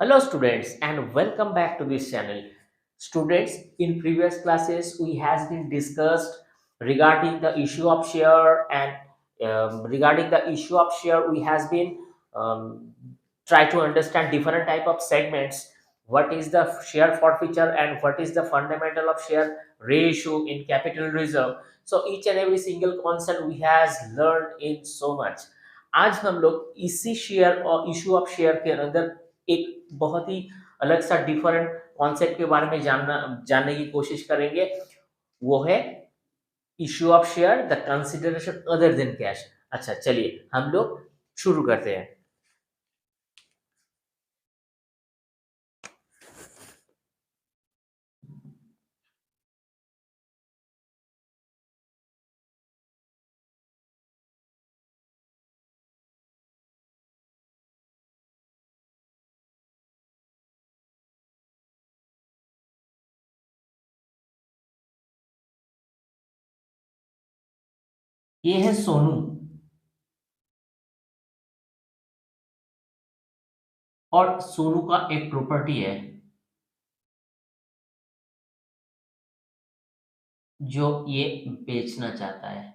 Hello students and welcome back to this channel. Students, in previous classes we has been discussed regarding the issue of share and regarding the issue of share we has been um, try to understand different type of segments. What is the share forfeiture and what is the fundamental of share ratio in capital reserve. So each and every single concept we has learned in so much. आज हम लोग इसी share और issue of share के अंदर एक बहुत ही अलग सा डिफरेंट कॉन्सेप्ट के बारे में जानने की कोशिश करेंगे। वो है issue of share, the consideration other than cash. अच्छा, चलिए हम लोग शुरू करते हैं। ये है सोनू और सोनू का एक प्रॉपर्टी है जो ये बेचना चाहता है।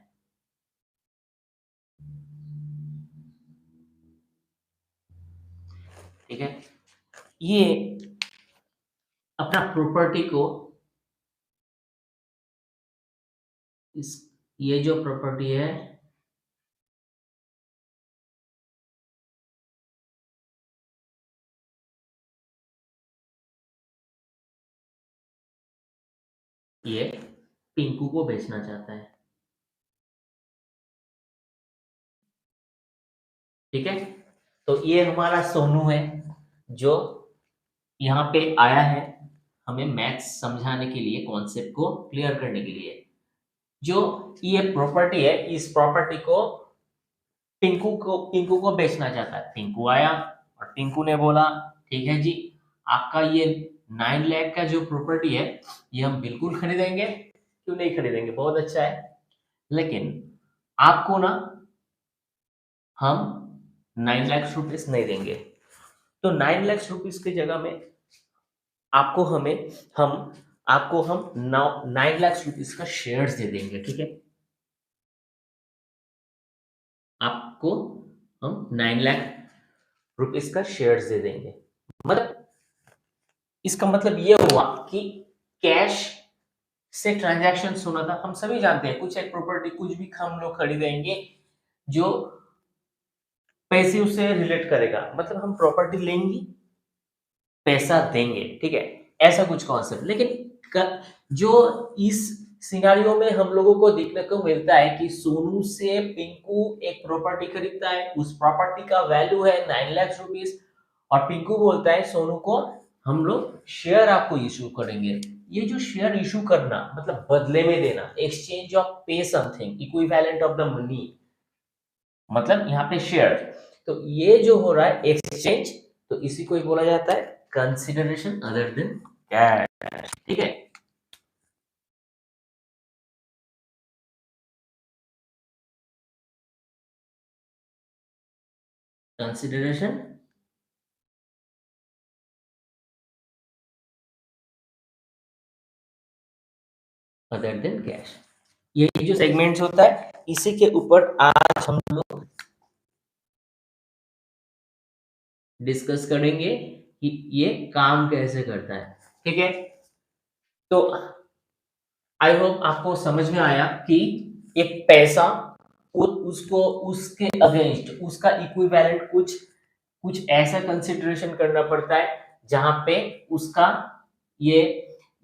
ठीक है, ये अपना प्रॉपर्टी को इस ये जो प्रॉपर्टी है ये पिंकू को बेचना चाहता है। ठीक है, तो ये हमारा सोनू है जो यहाँ पे आया है हमें मैथ्स समझाने के लिए, कॉन्सेप्ट को क्लियर करने के लिए। जो ये प्रॉपर्टी है, इस प्रॉपर्टी को पिंकू को बेचना चाहता है। पिंकू आया और पिंकू ने बोला ठीक है जी, आपका ये 9 लाख का जो प्रॉपर्टी है ये हम बिल्कुल खरीदेंगे। क्यों नहीं खरीदेंगे, बहुत अच्छा है। लेकिन आपको ना हम 9 लाख रुपीस नहीं देंगे। तो 9 लाख रुपीस की जगह में आपको हमें हम आपको हम 9 लाख रुपीस का शेयर्स दे देंगे। ठीक है, आपको हम 9 लाख रुपीस का शेयर्स दे देंगे। मतलब इसका मतलब ये हुआ कि कैश से ट्रांजैक्शन होना था। हम सभी जानते हैं कुछ एक प्रॉपर्टी कुछ भी हम लोग खरीदेंगे जो पैसे उससे रिलेट करेगा, मतलब हम प्रॉपर्टी लेंगे पैसा देंगे। ठीक है, ऐसा कुछ कॉन्सेप्ट। लेकिन जो इस सिनारियो में हम लोगों को देखने को मिलता है कि सोनू से पिंकू एक प्रॉपर्टी खरीदता है, उस प्रॉपर्टी का वैल्यू है 9 लाख रुपीस, और पिंकू बोलता है सोनू को हम लोग शेयर आपको इशू करेंगे। ये जो शेयर इशू करना मतलब बदले में देना, एक्सचेंज ऑफ पे something equivalent of the money, मतलब यहाँ पे शेयर। तो ये जो हो रहा है एक्सचेंज, तो इसी को ही बोला जाता है कंसिडरेशन अदर देन कैश। ठीक है, कंसिडरेशन अदर देन कैश। ये जो सेगमेंट्स होता है इसी के ऊपर आज हम लोग डिस्कस करेंगे कि ये काम कैसे करता है। ठीक है, तो आई होप आपको समझ में आया कि एक पैसा उसको उसके अगेंस्ट उसका इक्विवेलेंट कुछ कुछ ऐसा कंसिडरेशन करना पड़ता है जहां पे उसका ये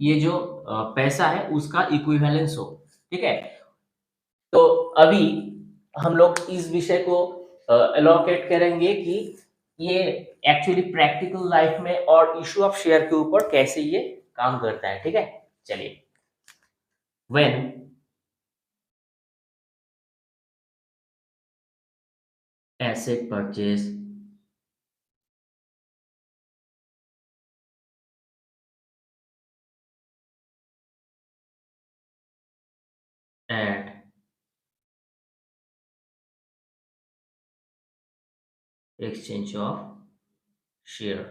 ये जो पैसा है उसका इक्विवेलेंस हो। ठीक है, तो अभी हम लोग इस विषय को एलोकेट करेंगे कि ये एक्चुअली प्रैक्टिकल लाइफ में और इशू ऑफ शेयर के ऊपर कैसे ये काम करता है। ठीक है, चलिए। When asset purchase at exchange of share,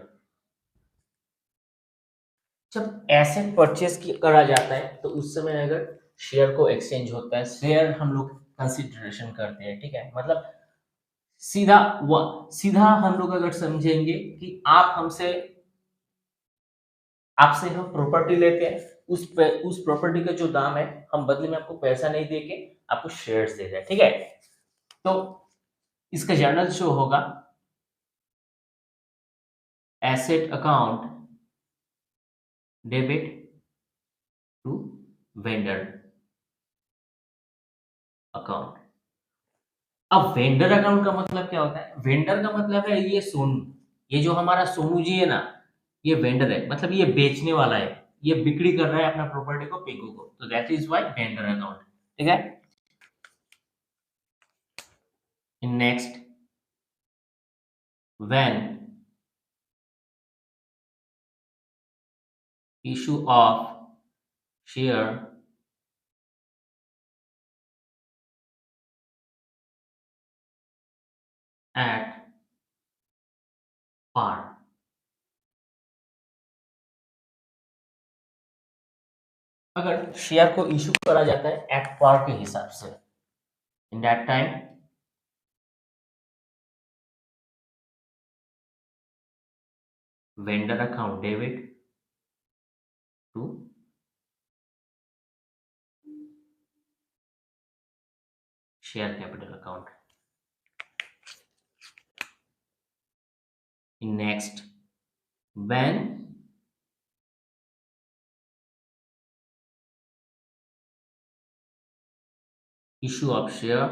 जब एसेट परचेज करा जाता है तो उस समय अगर शेयर को एक्सचेंज होता है, शेयर हम लोग कंसिडरेशन करते हैं, ठीक है। मतलब सीधा हम लोग अगर समझेंगे कि आपसे हम प्रॉपर्टी लेते हैं, उस प्रॉपर्टी का जो दाम है, हम बदले में आपको पैसा नहीं देके आपको शेयर्स दे रहे हैं, ठीक है। तो इसका जर्नल शो होगा asset account debit to vendor account. अब वेंडर अकाउंट का मतलब क्या होता है? वेंडर का मतलब है ये सोनू, ये जो हमारा सोनू जी है ना, ये वेंडर है, मतलब ये बेचने वाला है, ये बिक्री कर रहा है अपना प्रॉपर्टी को पिंकू को, तो that is why vendor account, ठीक है। Next, when issue of share at par। अगर शेयर को इशू करा जाता है एट पार के हिसाब से, in that time vendor account debit to share capital account. Next, when issue of share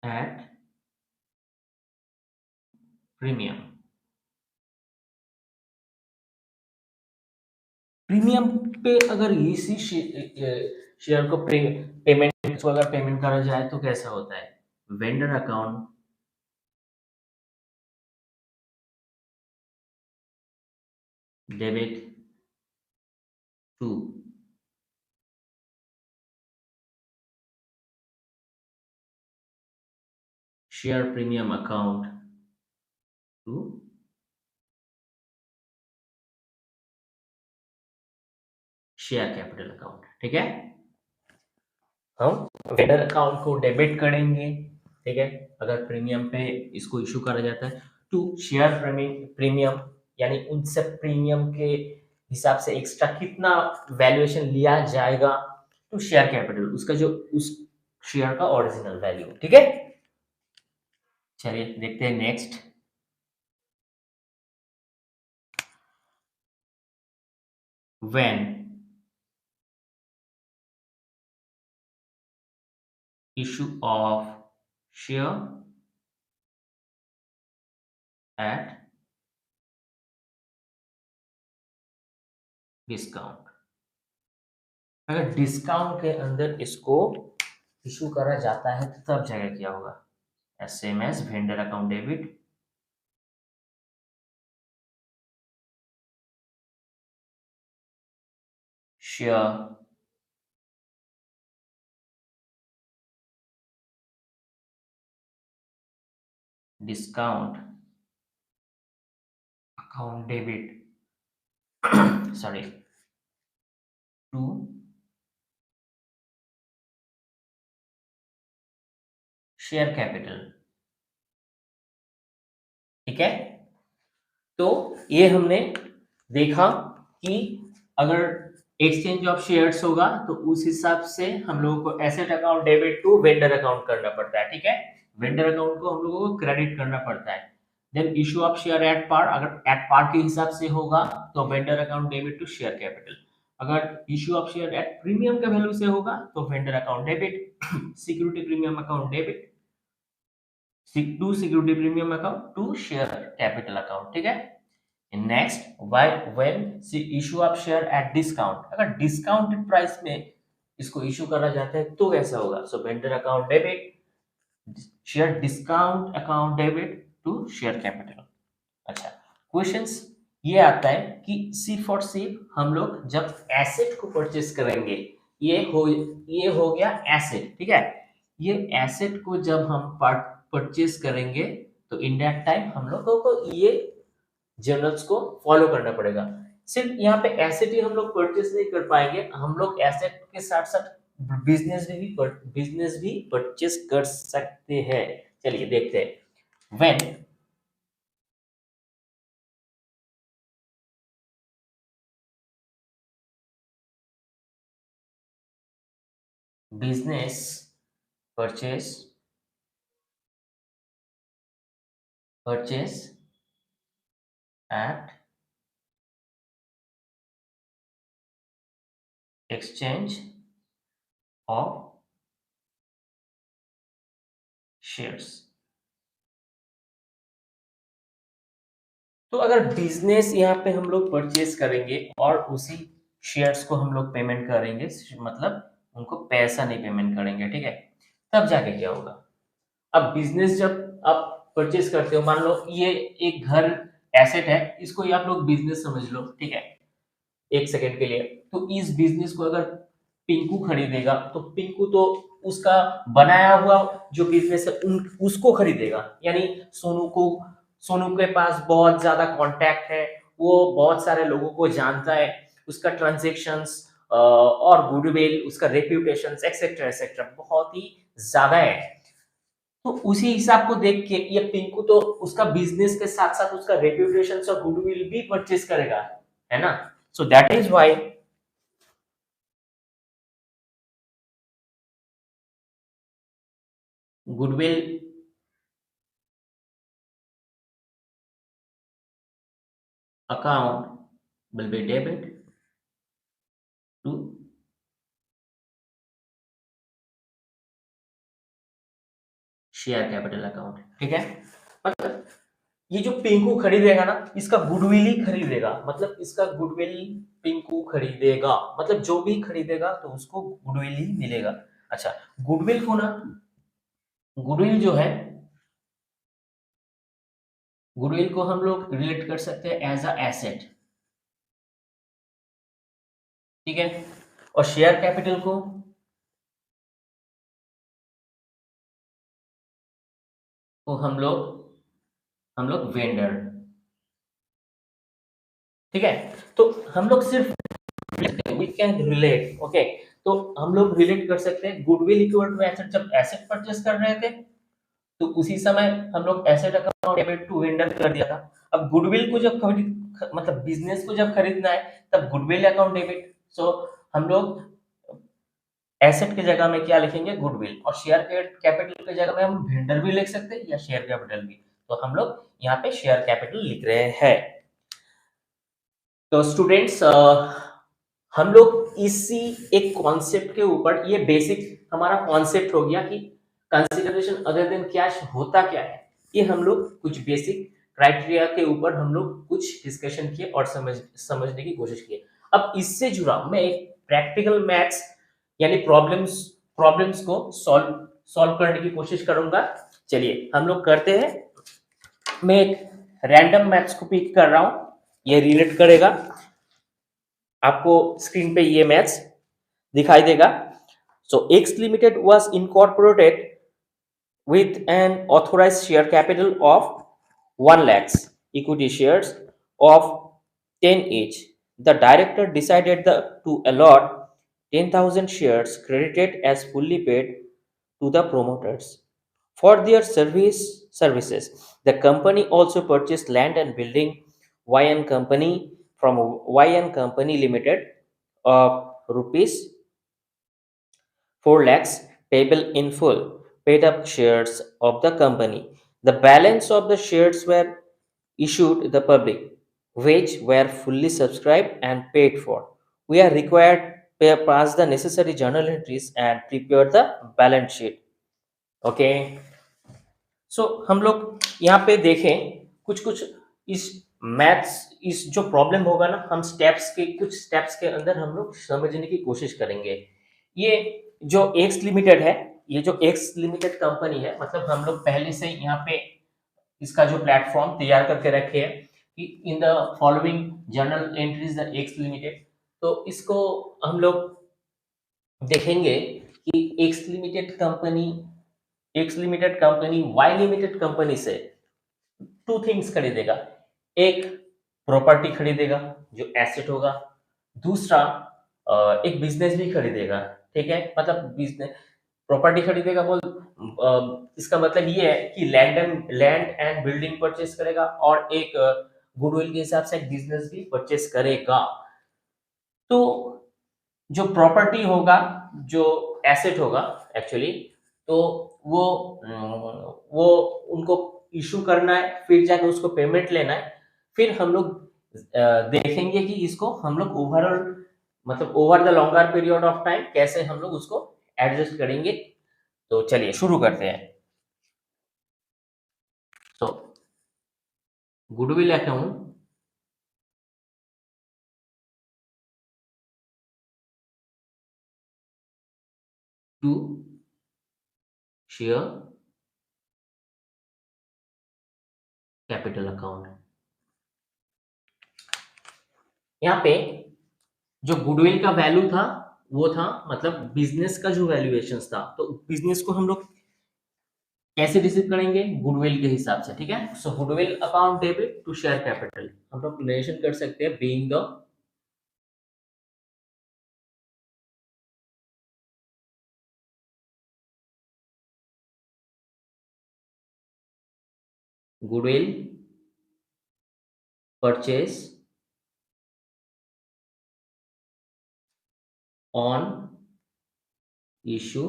at premium. Premium पे अगर इसी शेयर को पेमेंट को अगर पेमेंट करा जाए तो कैसा होता है? Vendor account debit to share premium account to share capital account, ठीक है। हम वेंडर अकाउंट को डेबिट करेंगे, ठीक है, अगर प्रीमियम पे इसको इशू करा जाता है, टू शेयर प्रीमियम, यानी उनसे प्रीमियम के हिसाब से एक्स्ट्रा कितना वैल्यूएशन लिया जाएगा टू शेयर कैपिटल, उसका जो उस शेयर का ओरिजिनल वैल्यू, ठीक है। चलिए देखते हैं next. When issue of share at discount. अगर डिस्काउंट के अंदर इसको इशू करा जाता है तो तब जगह क्या होगा? Same as vendor account debit share discount account debit sorry to share capital, ठीक है। तो ये हमने देखा कि अगर एक्सचेंज ऑफ शेयर्स होगा तो उस हिसाब से हम लोगों को asset account debit to vendor account करना पड़ता है, ठीक है। वेंडर अकाउंट को हम लोगों को क्रेडिट करना पड़ता है। Then issue of share at par, अगर एट पार के हिसाब से होगा तो vendor account debit to share capital. अगर issue of share at premium के वैल्यू से होगा तो vendor account debit security premium account debit to security premium account to share capital account, ठीक है। Next, when issue of share at discount, अगर discounted price में इसको इशू करा जाता है तो कैसा होगा? So vendor account debit share discount account debit to share capital. अच्छा, क्वेश्चंस ये आता है कि सिर्फ और सिर्फ हम लोग जब एसेट को परचेस करेंगे, ये हो गया एसेट, ठीक है। ये एसेट को जब हम परचेस करेंगे तो इन दैट टाइम हम लोगों को ये जर्नल्स को फॉलो करना पड़ेगा। सिर्फ यहाँ पे एसेट ही हम लोग परचेस नहीं कर पाएंगे, हम लोग एसेट के साथ साथ बिजनेस भी परचेस कर सकते हैं। चलिए देखते हैं। When business purchase at exchange of shares. तो अगर बिजनेस यहाँ पे हम लोग परचेज करेंगे और उसी शेयर्स को हम लोग पेमेंट करेंगे, मतलब उनको पैसा नहीं पेमेंट करेंगे, ठीक है, तब जाके क्या होगा। अब बिजनेस जब आप परचेज करते हो, मान लो ये एक घर एसेट है, इसको ही आप लोग बिजनेस समझ लो, ठीक है, एक सेकंड के लिए। तो इस बिजनेस को अगर पिंकू खरीदेगा, तो पिंकू तो उसका बनाया हुआ जो बिजनेस है उसको खरीदेगा, यानी सोनू के पास बहुत ज्यादा कांटेक्ट है, वो बहुत सारे लोगों को जानता है, उसका ट्रांजेक्शन्स और गुडविल, उसका रेप्यूटेशन एक्सेट्रा एक्सेट्रा बहुत ही ज्यादा है। तो उसी हिसाब को देख के ये पिंकू तो उसका बिजनेस के साथ साथ उसका रेप्यूटेशन और गुडविल भी परचेज करेगा, है ना। सो that is why goodwill account will be debit to share capital account, ठीक है। मतलब ये जो पिंकू खरीदेगा ना, इसका गुडविल ही खरीदेगा, मतलब इसका गुडविल पिंकू खरीदेगा, मतलब जो भी खरीदेगा तो उसको गुडविल ही मिलेगा। अच्छा, गुडविल को ना, गुडविल जो है, गुडविल को हम लोग रिलेट कर सकते हैं एज अ एसेट, ठीक है। और शेयर कैपिटल को हम लोग वेंडर, ठीक है। तो हम लोग सिर्फ वी कैन रिलेट, ओके। तो हम लोग रिलेट कर सकते हैं गुडविल इक्वल टू एसेट। जब एसेट परचेस कर रहे थे तो उसी समय हम लोग asset account debit to vendor कर दिया था। अब गुडविल को जब मतलब बिजनेस को जब खरीदना है, तब गुडविल अकाउंट डेबिट। सो हम लोग एसेट की जगह में क्या लिखेंगे, गुडविल, और शेयर कैपिटल की जगह में हम वेंडर भी लिख सकते हैं या शेयर कैपिटल भी। तो हम लोग यहाँ पे शेयर कैपिटल लिख रहे हैं। तो स्टूडेंट्स, हम लोग इसी एक कॉन्सेप्ट के ऊपर, ये बेसिक हमारा कॉन्सेप्ट हो गया कि कंसिडरेशन अदर देन कैश होता क्या है। ये हम लोग कुछ बेसिक क्राइटेरिया के ऊपर हम लोग कुछ डिस्कशन किए और समझने की कोशिश की। अब इससे जुड़ा मैं एक प्रैक्टिकल मैथ्स यानी प्रॉब्लम्स प्रॉब्लम्स को सॉल्व सॉल्व करने की कोशिश करूंगा। चलिए हम लोग करते हैं। मैं एक रैंडम मैथ्स को पिक कर रहा हूं, ये रिलेट करेगा। आपको स्क्रीन पे ये मैथ्स दिखाई देगा। So X limited was incorporated with an authorized share capital of 1 lakhs, equity shares of 10 each. The director decided to allot 10,000 shares credited as fully paid to the promoters for their services. The company also purchased land and building YN Company from YN Company Limited of rupees 4 lakhs payable in full, paid up shares of the company. The balance of the shares were issued to the public, which were fully subscribed and paid for. We are required to pass the necessary journal entries and prepare the balance sheet. Okay. सो हम लोग यहाँ पे देखें कुछ कुछ इस maths, इस जो प्रॉब्लम होगा ना, हम कुछ स्टेप्स के अंदर हम लोग समझने की कोशिश करेंगे। ये जो एक्स लिमिटेड है, ये जो एक्स लिमिटेड कंपनी है, मतलब हम लोग पहले से यहाँ पे इसका जो प्लेटफॉर्म तैयार करके रखे हैं कि in the following journal entries the X limited. तो इसको हम लोग देखेंगे कि X limited company Y limited company से टू थिंग्स खरीदेगा, एक प्रॉपर्टी खरीदेगा जो एसेट होगा, दूसरा एक बिजनेस भी खरीदेगा। ठीक है, मतलब बिजनेस प्रॉपर्टी खरीदेगा इसका मतलब ये है कि लैंड एंड बिल्डिंग परचेस करेगा, और एक गुडविल के हिसाब से एक बिजनेस भी परचेस करेगा। तो जो प्रॉपर्टी होगा, जो एसेट होगा एक्चुअली, तो वो वो उनको इशू करना है, फिर जाके उसको पेमेंट लेना है, फिर हम लोग देखेंगे कि इसको हम लोग ओवरऑल मतलब over the longer period of time कैसे हम लोग उसको एडजस्ट करेंगे। तो चलिए शुरू करते हैं। तो goodwill account to share capital account. यहाँ पे जो गुडविल का वैल्यू था वो था मतलब बिजनेस का जो वैल्यूएशन था, तो बिजनेस को हम लोग कैसे रिसीव करेंगे, गुडविल के हिसाब से। ठीक है, सो goodwill account debit to share capital हम लोग रिलेशन कर सकते हैं, being the goodwill purchase on issue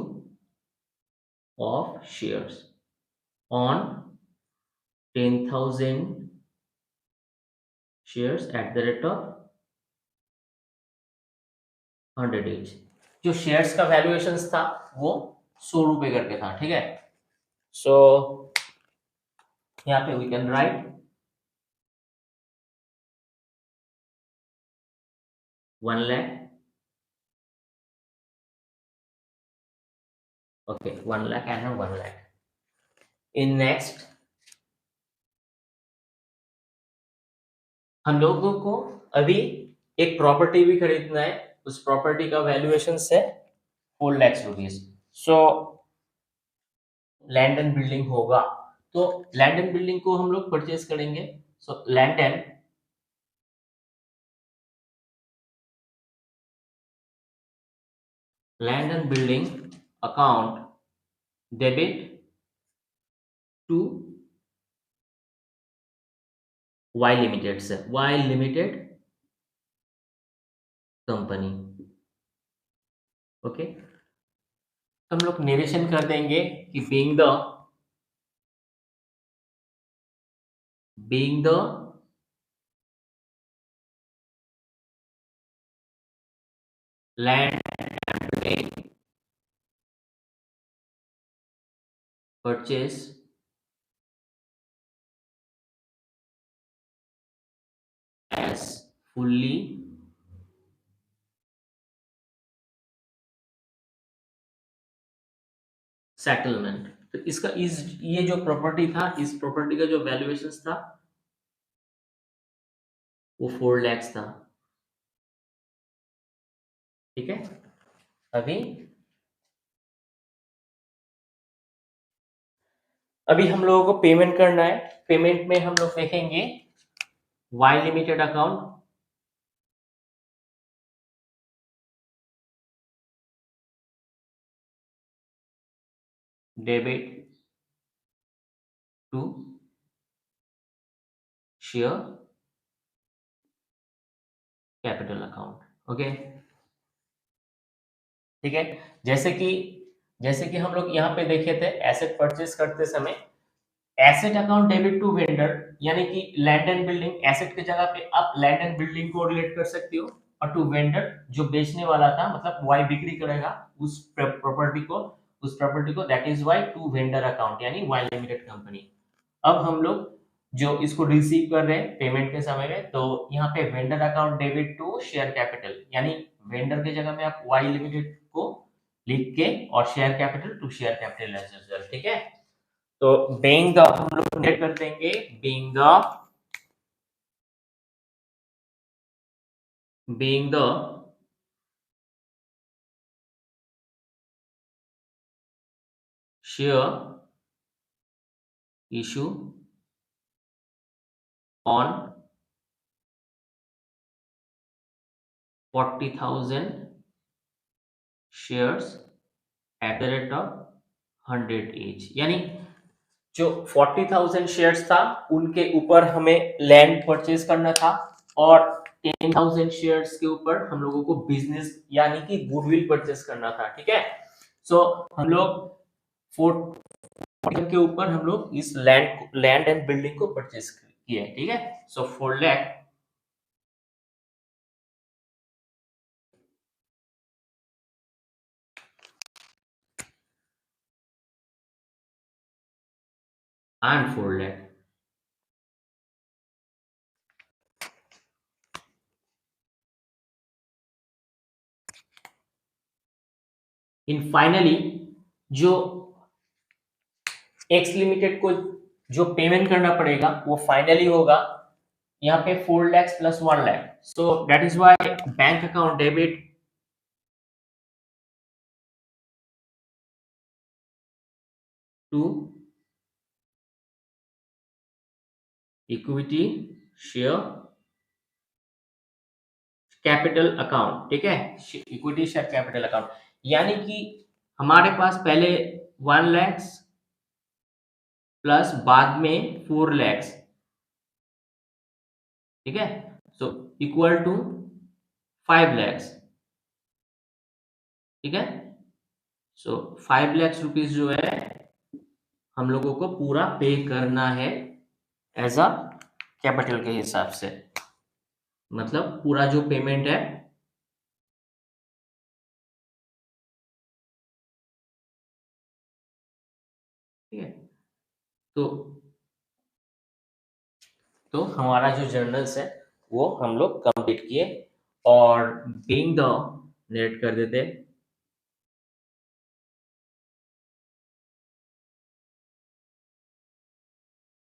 of shares on 10,000 shares at the rate of 100 each. जो शेयर्स का वैल्यूएशन था वो 100 रुपए करके था। ठीक है, सो यहाँ पे we can write 1 lakh. Okay, 1 lakh and 1 lakh. In next हम लोगों को अभी एक प्रॉपर्टी भी खरीदना है, उस प्रॉपर्टी का वैल्यूएशन है 4 lakh rupees. So land and building होगा, तो लैंड एंड बिल्डिंग को हम लोग परचेज करेंगे। So land and building account debit to Y limited से, वाई लिमिटेड कंपनी। ओके, हम लोग निरेशन कर देंगे कि being the land purchase as fully settlement. तो इसका इस ये जो प्रॉपर्टी था, इस प्रॉपर्टी का जो वैल्यूएशन था वो 4 लाख था। ठीक है, अभी अभी हम लोगों को पेमेंट करना है। पेमेंट में हम लोग देखेंगे Y limited account debit to share capital account. Okay, ठीक है, जैसे कि हम लोग यहाँ पे देखे थे एसेट परचेस करते समय, asset account debit to vendor, यानी कि लैंड एंड बिल्डिंग एसेट की जगह पे आप लैंड एंड बिल्डिंग को रिलेट कर सकते हो, और टू वेंडर जो बेचने वाला था मतलब वाई बिक्री करेगा उस प्रॉपर्टी को that is Y to vendor account यानी वाई लिमिटेड कंपनी। अब हम लोग जो इसको रिसीव कर रहे हैं पेमेंट के समय में, तो यहाँ पे vendor account debit to share capital, यानी वेंडर की जगह में आप वाई लिमिटेड को लिख के और share capital to share capital as usual. ठीक है, तो बीइंग द हम लोग नेट कर देंगे being the share issue on 40,000 shares at the rate of 100 each। यानी जो 40,000 शेयर्स था उनके ऊपर हमें लैंड परचेज करना था, और 10,000 शेयर्स के ऊपर हम लोगों को बिजनेस यानी कि गुडविल परचेज करना था। ठीक है, सो हम लोग 40 के ऊपर हम लोग इस लैंड एंड बिल्डिंग को परचेज किए। ठीक है, सो 4 lakh and 4 lakh। In finally जो एक्स लिमिटेड को जो पेमेंट करना पड़ेगा वो फाइनली होगा यहाँ पे 4 lakhs plus 1 lakh। So that is why bank account debit to equity share capital account. ठीक है, इक्विटी शेयर कैपिटल अकाउंट, यानी कि हमारे पास पहले 1 lakhs प्लस बाद में 4 lakhs। ठीक है, सो इक्वल टू 5 lakhs। ठीक है, सो 5 lakhs रुपीज जो है हम लोगों को पूरा पे करना है एज अ कैपिटल के हिसाब से, मतलब पूरा जो पेमेंट है। ठीक है, तो हमारा जो जर्नल्स है वो हम लोग कंप्लीट किए, और बीइंग द नेट कर देते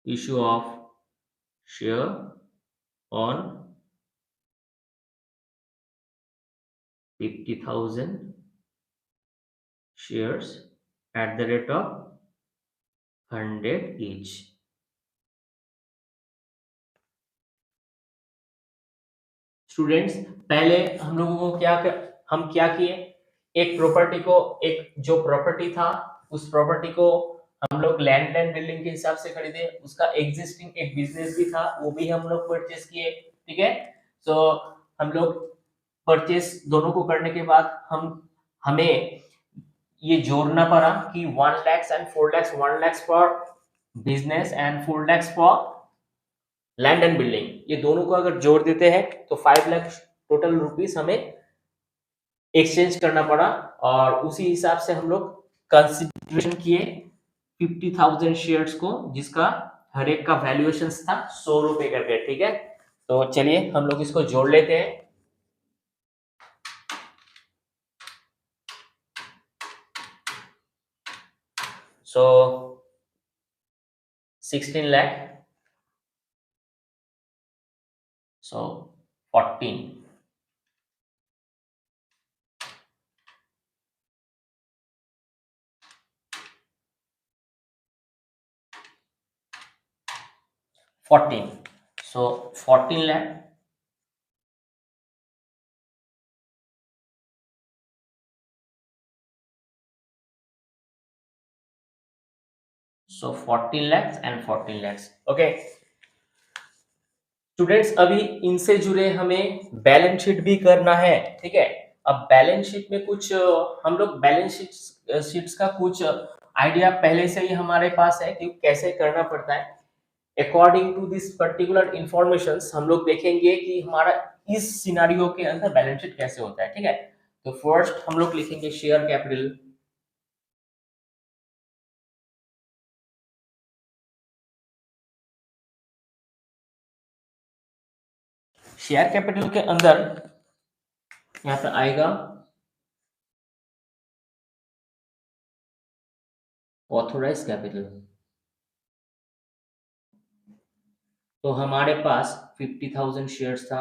issue of share on 50,000 shares at the rate of 100 each। Students, पहले हम लोगों को हम क्या किए, एक प्रॉपर्टी को, एक जो प्रॉपर्टी था उस प्रॉपर्टी को हम लोग लैंड बिल्डिंग के हिसाब से खरीदे, उसका एग्जिस्टिंग एक बिजनेस भी था वो भी हम लोग परचेस किए। ठीक है, सो हम लोग परचेस दोनों को करने के बाद हमें ये जोड़ना पड़ा कि 1 lakhs and 4 lakhs, 1 lakhs for business and 4 lakhs for land and building, ये दोनों को अगर जोड़ देते हैं तो 5 लाख टोटल रुपीस हमें एक्सचेंज करना पड़ा, और उसी हिसाब से हम लोग कंसिडरेशन किए 50,000 शेयर्स को, जिसका हर एक का वैल्यूएशन था 100 रुपए करके। ठीक है, तो चलिए हम लोग इसको जोड़ लेते हैं। सो 16 lakh, so 14 so 14 lakh so 14 lakhs and 14 lakhs। Okay students, अभी इनसे जुड़े हमें बैलेंस शीट भी करना है। ठीक है, अब बैलेंस शीट में कुछ हम लोग बैलेंस शीट्स का कुछ आइडिया पहले से ही हमारे पास है कि कैसे करना पड़ता है। According to this particular information हम लोग देखेंगे कि हमारा इस सिनारियो के अंदर बैलेंस शीट कैसे होता है। ठीक है, तो फर्स्ट हम लोग लिखेंगे शेयर कैपिटल। शेयर कैपिटल के अंदर यहाँ पे आएगा ऑथोराइज कैपिटल। तो हमारे पास 50,000 शेयर्स था,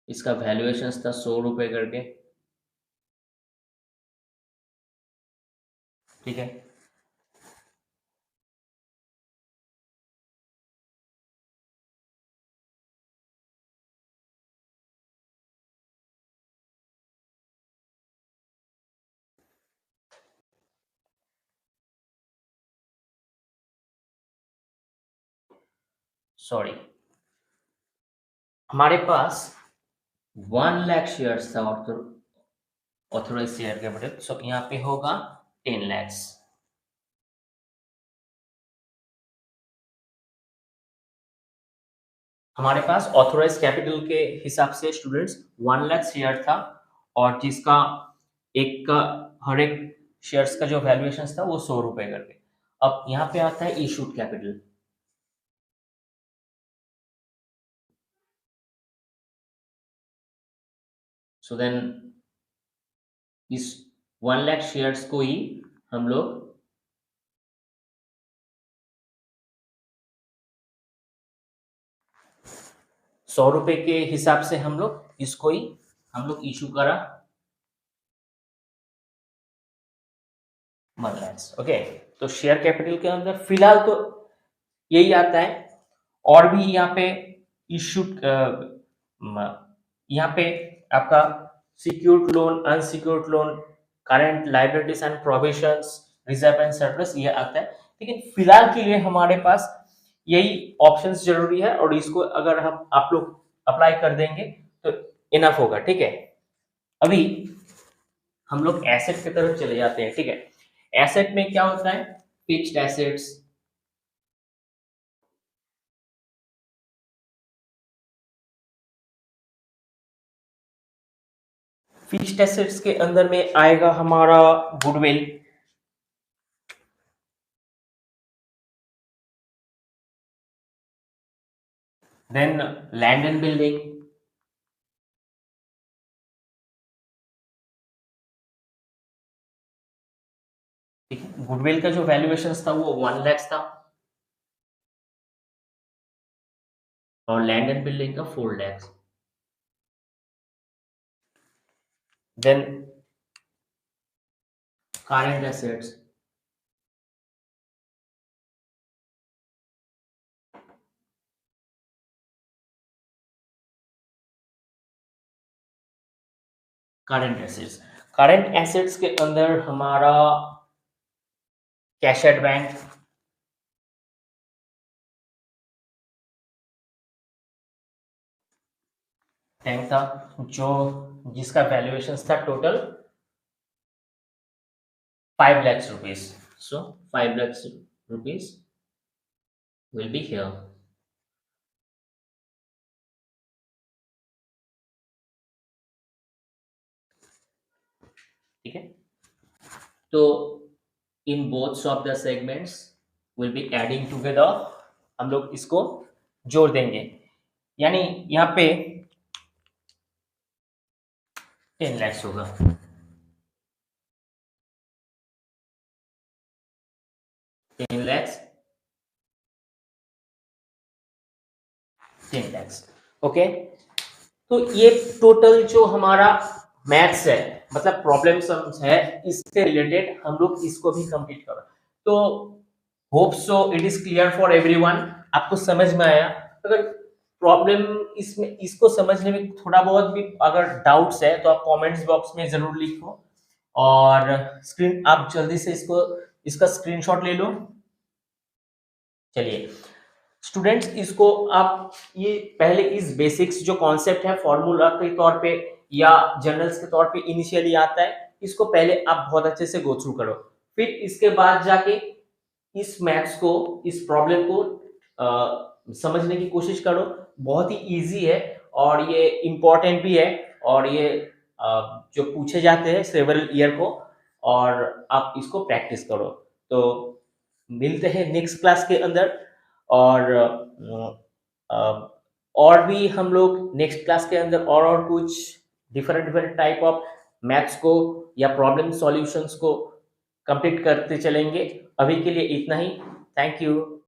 इसका वैल्यूएशन था 100 रुपए करके। ठीक है, सॉरी, हमारे पास 1 लाख शेयर्स था ऑथोराइज शेयर कैपिटल, सो यहाँ पे होगा 10 lakhs। हमारे पास ऑथोराइज कैपिटल के हिसाब से स्टूडेंट्स 1 लाख शेयर था, और जिसका एक का हर एक शेयर्स का जो वैल्यूएशन था वो 100 रुपए करके। अब यहाँ पे आता है इशूड कैपिटल। सो देन इस 1 लाख शेयर्स को ही हम लोग ₹100 के हिसाब से हम लोग इसको ही हम लोग इशू करा 1 लाख। ओके, तो शेयर कैपिटल के अंदर फिलहाल तो यही आता है, और भी यहाँ पे इशू यहाँ पे आपका secured loan, unsecured loan, current liabilities and provisions, reserve and surplus ये आता है। लेकिन फिलहाल के लिए हमारे पास यही ऑप्शंस जरूरी है, और इसको अगर हम आप लोग अप्लाई कर देंगे तो इनफ होगा। ठीक है, अभी हम लोग एसेट की तरफ चले जाते हैं। ठीक है, एसेट में क्या होता है? फिक्स्ड एसेट्स, फिक्स्ड एसेट्स के अंदर में आएगा हमारा goodwill, then land and building, ठीक है, गुडविल का जो वैल्यूएशन था वो 1 लाख था, और लैंड एंड बिल्डिंग का 4 lakh. Then current assets, current assets के अंदर हमारा कैश एट बैंक, बैंक था, जो जिसका वैल्यूएशन था total 5 lakhs rupees। So 5 lakhs rupees will be here। ठीक है, तो in boths of the segments will be adding together, हम लोग इसको जोड़ देंगे, यानी यहाँ पे 10 lakhs होगा। 10 lakhs, 10 lakhs। ओके, तो ये टोटल जो हमारा मैथ्स है, मतलब प्रॉब्लम सम्स है, इससे रिलेटेड हम लोग इसको भी कंप्लीट करो। तो hope so it is clear for everyone. आपको समझ में आया? अगर प्रॉब्लम इसमें इसको समझने में थोड़ा बहुत भी अगर डाउट्स है तो आप कमेंट्स बॉक्स में जरूर लिखो, और स्क्रीन आप जल्दी से इसका स्क्रीनशॉट ले लो। चलिए स्टूडेंट्स, इसको आप ये पहले इस बेसिक्स जो कॉन्सेप्ट है फॉर्मूला के तौर पे या जनरल्स के तौर पे इनिशियली आता है, इसको पहले आप बहुत अच्छे से गो थ्रू करो, फिर इसके बाद जाके इस मैथ्स को, इस प्रॉब्लम को समझने की कोशिश करो। बहुत ही इजी है, और ये इम्पोर्टेंट भी है, और ये जो पूछे जाते हैं सेवरल ईयर को, और आप इसको प्रैक्टिस करो। तो मिलते हैं नेक्स्ट क्लास के अंदर, और और भी हम लोग नेक्स्ट क्लास के अंदर और कुछ different different type of maths को या प्रॉब्लम सॉल्यूशंस को कंप्लीट करते चलेंगे। अभी के लिए इतना ही। Thank you.